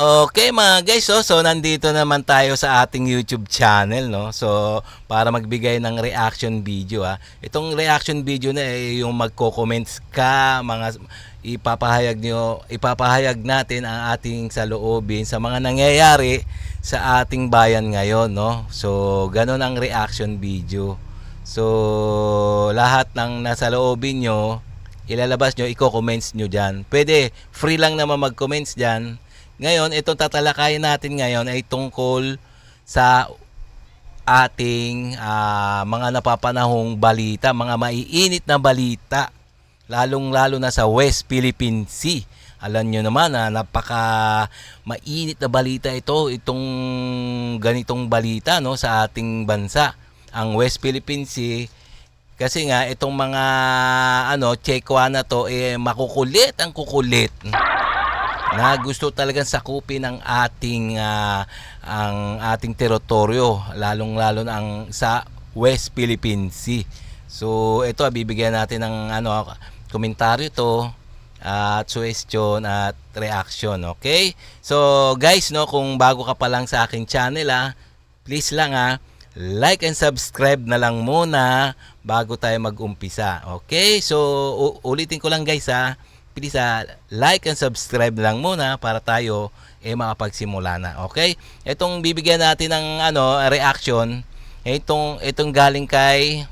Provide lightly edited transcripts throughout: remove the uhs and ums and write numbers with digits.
Okay mga guys, so nandito naman tayo sa ating YouTube channel, no? So para magbigay ng reaction video Itong reaction video na yung magko-comments ka, mga ipapahayag natin ang ating saloobin sa mga nangyayari sa ating bayan ngayon, no? So ganun ang reaction video. So lahat ng nasa loobin nyo, ilalabas nyo, i-comments nyo dyan. Pwede, free lang naman mag-comments dyan. Ngayon, itong tatalakayin natin ngayon ay tungkol sa ating mga napapanahong balita, mga maiinit na balita, lalong-lalo na sa West Philippine Sea. Alam nyo naman na napaka mainit na balita itong ganitong balita, no, sa ating bansa, ang West Philippine Sea. Kasi nga itong mga Chekwa na to makukulit ang kukulit na gusto talagang sakupin ang ating teritoryo, lalong-lalo na sa West Philippine Sea. So ito bibigyan natin ng komentaryo at suggestion at reaction, okay? So guys, no, kung bago ka pa lang sa aking channel please lang like and subscribe na lang muna bago tayo mag-umpisa. Okay? So ulitin ko lang guys please like and subscribe lang muna para tayo makapagsimula na. Okay? Itong bibigyan natin ng reaction, itong galing kay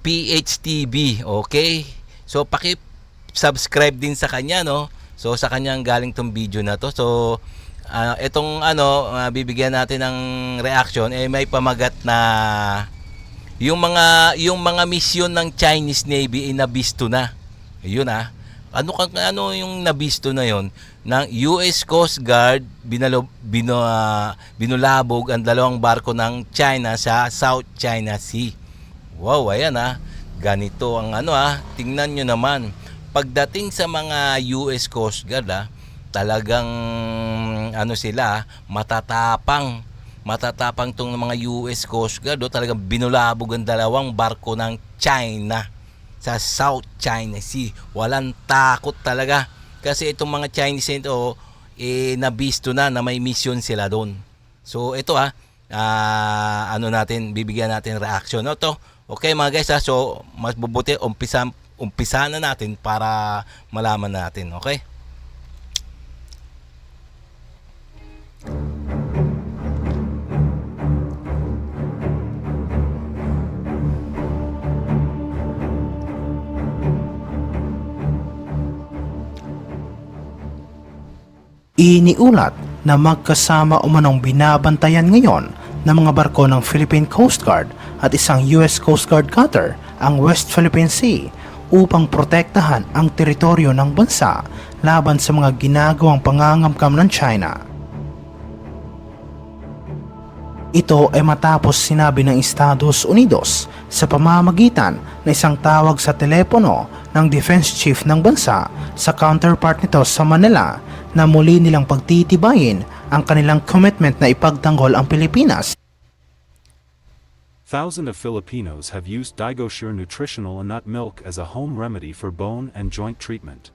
PHTV. Okay? So paki-subscribe din sa kanya, no? So sa kanyang galing tong video na to. So itong bibigyan natin ng reaction may pamagat na yung mga misyon ng Chinese Navy nabisto na. Ayun ano yung nabisto na yon ng US Coast Guard, binulabog ang dalawang barko ng China sa South China Sea. Wow, ayan ganito ang tingnan nyo naman. Pagdating sa mga US Coast Guard talagang sila matatapang tong mga US Coast Guard talagang binulabog ang dalawang barko ng China sa South China Sea. Walang takot talaga kasi itong mga Chinese nabisto na may mission sila doon. So ito bibigyan natin reaction to. Okay mga guys so mas mabuti umpisa na natin para malaman natin. Okay? Iniulat na magkasama umanong binabantayan ngayon ng mga barko ng Philippine Coast Guard at isang US Coast Guard cutter ang West Philippine Sea upang protektahan ang teritoryo ng bansa laban sa mga ginagawang pangangamkam ng China. Ito ay matapos sinabi ng Estados Unidos sa pamamagitan ng isang tawag sa telepono ng Defense Chief ng bansa sa counterpart nito sa Manila na muli nilang pagtitibayin ang kanilang commitment na ipagtanggol ang Pilipinas. Thousands of Filipinos have used Digosure nutritional and nut milk as a home remedy for bone and joint treatment.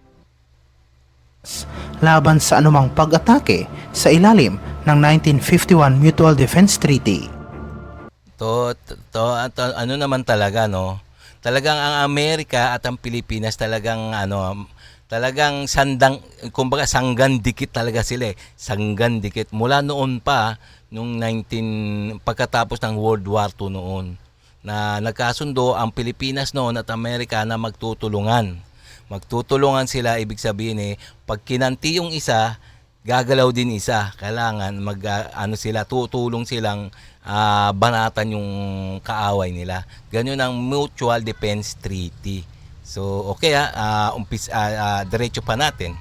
Laban sa anumang pag-atake sa ilalim ng 1951 Mutual Defense Treaty. Naman talaga, no? Talagang ang Amerika at ang Pilipinas talagang talagang sanggan dikit talaga sila Sanggan dikit mula noon pa nung pagkatapos ng World War II noon na nagkasundo ang Pilipinas noon at Amerika na magtutulungan sila. Ibig sabihin pag kinanti yung isa, gagalaw din isa. Kailangan tutulong silang banatan yung kaaway nila. Ganyan ang Mutual Defense Treaty. So okay diretso pa natin.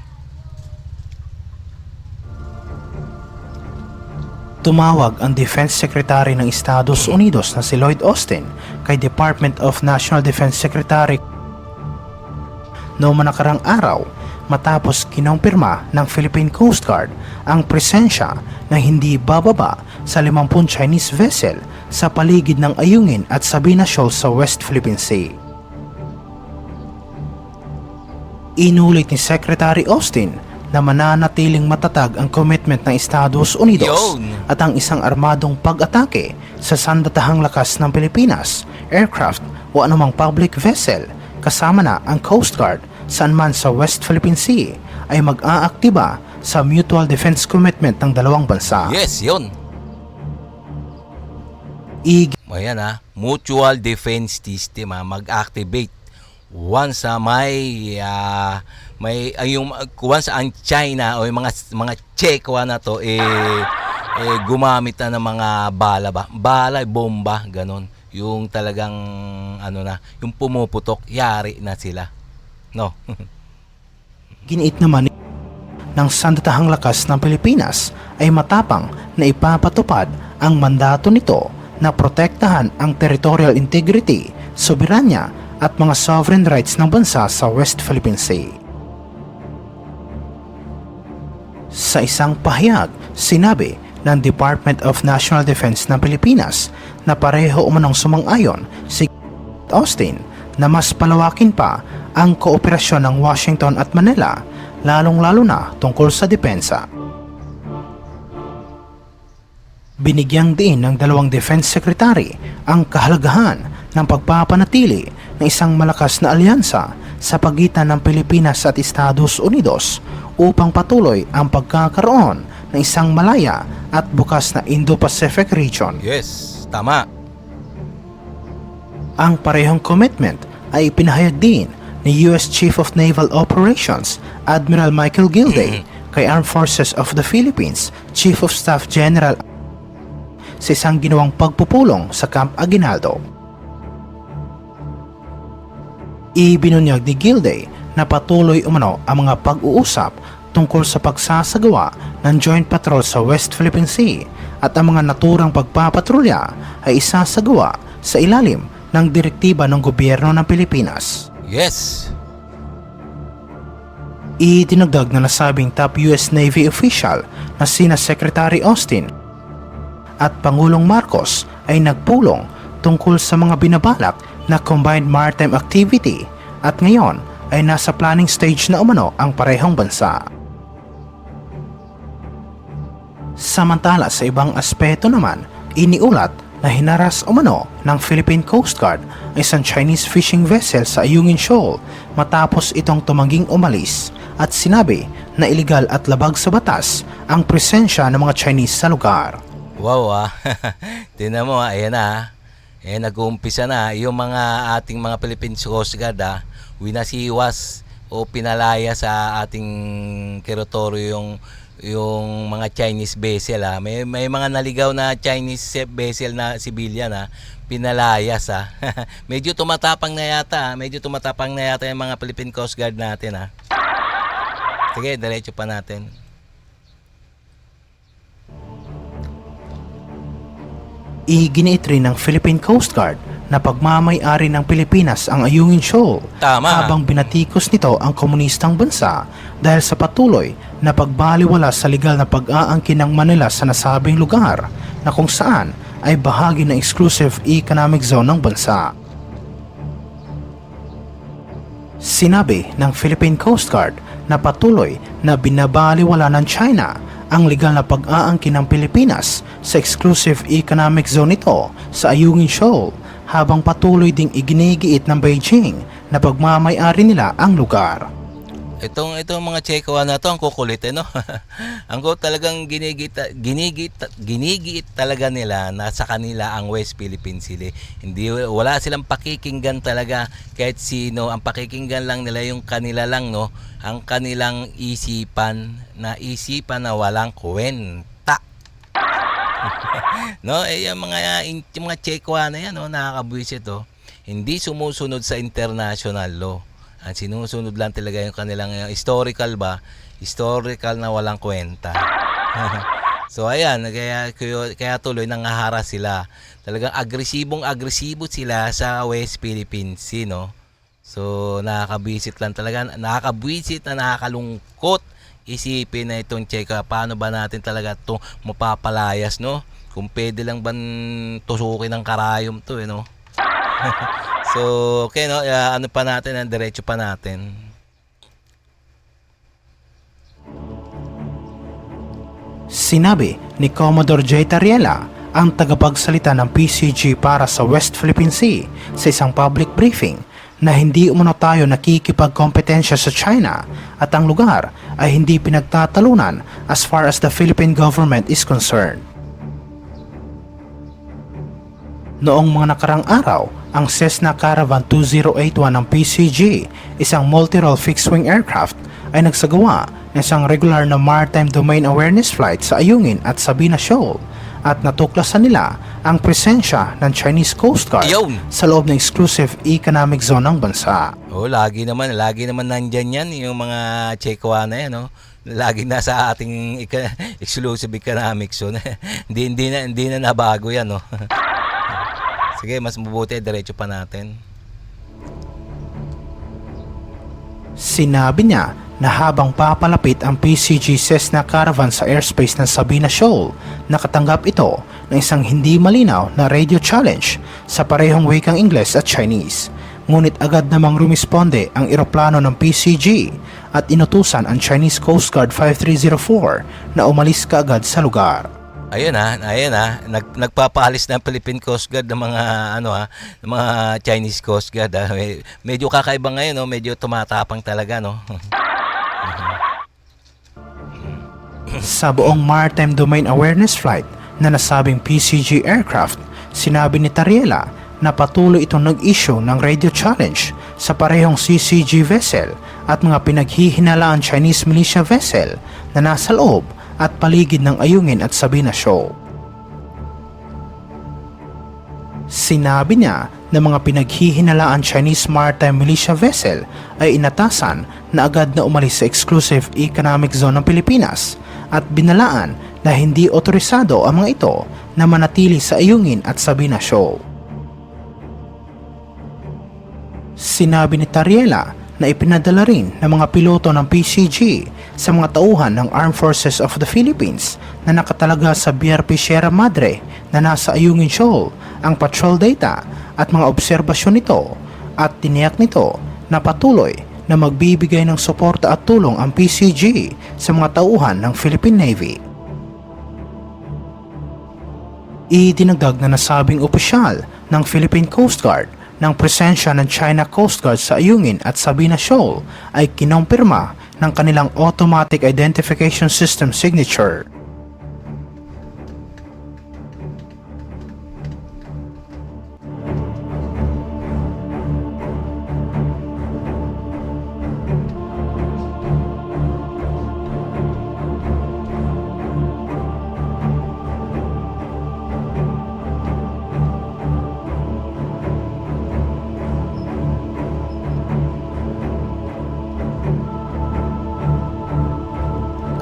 Tumawag ang Defense Secretary ng Estados Unidos na si Lloyd Austin kay Department of National Defense Secretary noong nakarang araw matapos kinumpirma ng Philippine Coast Guard ang presensya na hindi bababa sa 50 Chinese vessel sa paligid ng Ayungin at Sabina Shoal sa West Philippine Sea. Inulit ni Secretary Austin na mananatiling matatag ang commitment ng Estados Unidos Yun. at ang isang armadong pag-atake sa sandatahang lakas ng Pilipinas, aircraft o anumang public vessel, kasama na ang Coast Guard saan man sa West Philippine Sea, ay mag-aaktiba sa mutual defense commitment ng dalawang bansa. Yes, yun. Ayan mutual defense system mag-activate once once ang China o yung mga Chekwa na to gumamit na ng mga bomba, ganon. Yung talagang yung pumuputok, yari na sila. No. Giniit naman ng sandatahang lakas ng Pilipinas ay matapang na ipapatupad ang mandato nito na protektahan ang territorial integrity, soberanya at mga sovereign rights ng bansa sa West Philippine Sea. Sa isang pahayag, sinabi ng Department of National Defense ng Pilipinas na pareho umanong sumang-ayon si Austin na mas palawakin pa ang kooperasyon ng Washington at Manila, lalong-lalo na tungkol sa depensa. Binigyang diin ng dalawang defense secretary ang kahalagahan ng pagpapanatili ng isang malakas na alyansa sa pagitan ng Pilipinas at Estados Unidos upang patuloy ang pagkakaroon ng isang malaya at bukas na Indo-Pacific region. Yes, tama. Ang parehong commitment ay ipinahayag din ni US Chief of Naval Operations Admiral Michael Gilday kay Armed Forces of the Philippines Chief of Staff General sa isang ginawang pagpupulong sa Camp Aguinaldo. Ibinunyag ni Gilday na patuloy umano ang mga pag-uusap tungkol sa pagsasagawa ng joint patrol sa West Philippine Sea at ang mga naturang pagpapatrolya ay isasagawa sa ilalim ng direktiba ng gobyerno ng Pilipinas. Yes. Itinagdag na nasabing top US Navy official na sina Secretary Austin at Pangulong Marcos ay nagpulong tungkol sa mga binabalak na combined maritime activity at ngayon ay nasa planning stage na umano ang parehong bansa. Samantala sa ibang aspeto naman, iniulat na hinaras umano ng Philippine Coast Guard ay isang Chinese fishing vessel sa Ayungin Shoal matapos itong tumangging umalis at sinabi na iligal at labag sa batas ang presensya ng mga Chinese sa lugar. Wow Tingnan mo ayan na nag-uumpisa na yung mga ating mga Philippine Coast Guard winasiwas o pinalaya sa ating teritoryo yung mga Chinese vessel may mga naligaw na Chinese vessel na civilian pinalayas medyo tumatapang na yata yung mga Philippine Coast Guard natin Sige, diretso pa natin. Iginiit rin ng Philippine Coast Guard na pagmamay-ari ng Pilipinas ang Ayungin Shoal Tama. habang binatikos nito ang komunistang bansa dahil sa patuloy na pagbaliwala sa legal na pag-aangkin ng Manila sa nasabing lugar na kung saan ay bahagi ng exclusive economic zone ng bansa. Sinabi ng Philippine Coast Guard na patuloy na binabaliwala ng China ang legal na pag-aangkin ng Pilipinas sa exclusive economic zone nito sa Ayungin Shoal habang patuloy ding iginigiit ng Beijing na pagmamay-ari nila ang lugar. Itong mga Chekwa na to ang kukulit no. Ang talagang ginigiit talaga nila na sa kanila ang West Philippine Sea. Wala silang pakikinggan talaga kahit sino. Ang pakikinggan lang nila yung kanila lang ang kanilang isipan na walang kwenta. Yung mga Chekwa na yan nakakabwisit hindi sumusunod sa international law. Ang sinusunod lang talaga yung kanilang historical na walang kwenta. So ayan, kaya tuloy nangaharas sila. Talagang agresibo sila sa West Philippine Sea, So nakakabisit lang talaga, nakakabwisit na nakakalungkot isipin na itong Cheka, paano ba natin talaga ito mapapalayas, Kung pwede lang ba tusukin ng karayom to, So, okay, diretso pa natin. Sinabi ni Commodore J. Tariela, ang tagapagsalita ng PCG para sa West Philippine Sea, sa isang public briefing na hindi umano tayo nakikipagkompetensya sa China at ang lugar ay hindi pinagtatalunan as far as the Philippine government is concerned. Noong mga nakarang araw, ang Cessna Caravan 2081 ng PCG, isang multi-role fixed-wing aircraft, ay nagsagawa ng isang regular na maritime domain awareness flight sa Ayungin at Sabina Shoal at natuklasan nila ang presensya ng Chinese Coast Guard Ayun! sa loob ng exclusive economic zone ng bansa. Oh, lagi naman nandyan yan yung mga Chekwa na yan, no? Lagi nasa ating exclusive economic zone. hindi na nabago yan, no? Sige, mas mabuti diretso pa natin. Sinabi niya na habang papalapit ang PCG Cessna Caravan sa airspace ng Sabina Shoal, nakatanggap ito ng isang hindi malinaw na radio challenge sa parehong wikang Ingles at Chinese. Ngunit agad namang rumisponde ang eroplano ng PCG at inutusan ang Chinese Coast Guard 5304 na umalis kaagad sa lugar. Ayun nagpapaalis na ang Philippine Coast Guard ng mga ng mga Chinese Coast Guard. Medyo kakaiba ngayon, no? Medyo tumatapang talaga, no? Sa buong Maritime Domain Awareness Flight na nasabing PCG aircraft, sinabi ni Tariela na patuloy itong nag-issue ng radio challenge sa parehong CCG vessel at mga pinaghihinalaang Chinese militia vessel na nasa loob at paligid ng Ayungin at Sabina Shoal. Sinabi niya na mga pinaghihinalaang Chinese maritime militia vessel ay inatasan na agad na umalis sa exclusive economic zone ng Pilipinas at binalaan na hindi otorisado ang mga ito na manatili sa Ayungin at Sabina Shoal. Sinabi ni Tariela na ipinadala rin ng mga piloto ng PCG sa mga tauhan ng Armed Forces of the Philippines na nakatalaga sa BRP Sierra Madre na nasa Ayungin Shoal ang patrol data at mga obserbasyon nito at tiniyak nito na patuloy na magbibigay ng suporta at tulong ang PCG sa mga tauhan ng Philippine Navy. Idinagdag na nasabing opisyal ng Philippine Coast Guard ng presensya ng China Coast Guard sa Ayungin at Sabina Shoal ay kinompirma ng kanilang Automatic Identification System signature.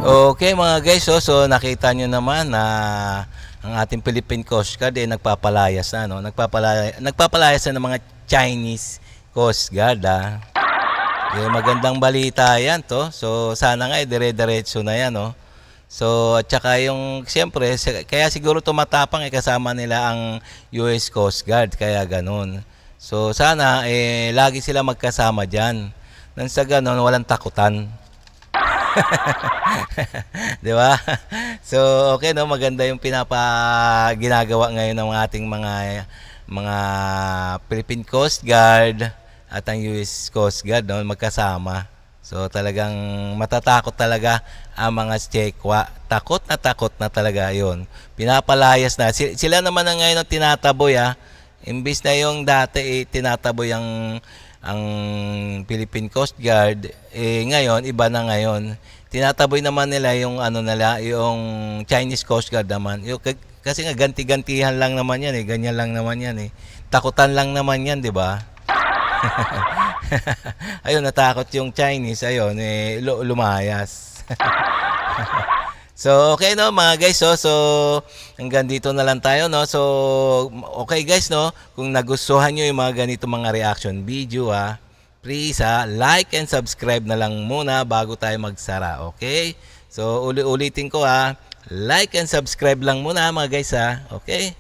Okay mga guys, so nakita nyo naman na ang ating Philippine Coast Guard nagpapalayas na, no? Nagpapalayas na ng mga Chinese Coast Guard, ha? Magandang balita yan to. So sana nga dire-diretso na yan, no? So at saka yung siyempre kaya siguro tumatapang kasama nila ang US Coast Guard, kaya ganun. So sana lagi sila magkasama diyan. Nang sa ganun walang takutan. 'Di ba? So okay, no, maganda yung ginagawa ngayon ng ating mga Philippine Coast Guard at ang US Coast Guard, no, magkasama. So talagang matatakot talaga ang mga Chekwa. Takot na talaga 'yon. Pinapalayas na sila naman ang ngayon ang tinataboy, ha. Imbis na yung dati tinataboy ang Philippine Coast Guard, ngayon iba na ngayon. Tinataboy naman nila yung yung Chinese Coast Guard naman. Kasi nga ganti-gantihan lang naman yan, ganyan lang naman yan, takutan lang naman yan, di ba? Ayun, natakot yung Chinese, ayun, lumayas. So okay, no mga guys, so hanggang dito na lang tayo, no. So okay guys, no, kung nagustuhan niyo yung mga ganito mga reaction video, please like and subscribe na lang muna bago tayo magsara, okay? So ulitin ko, like and subscribe lang muna mga guys, okay?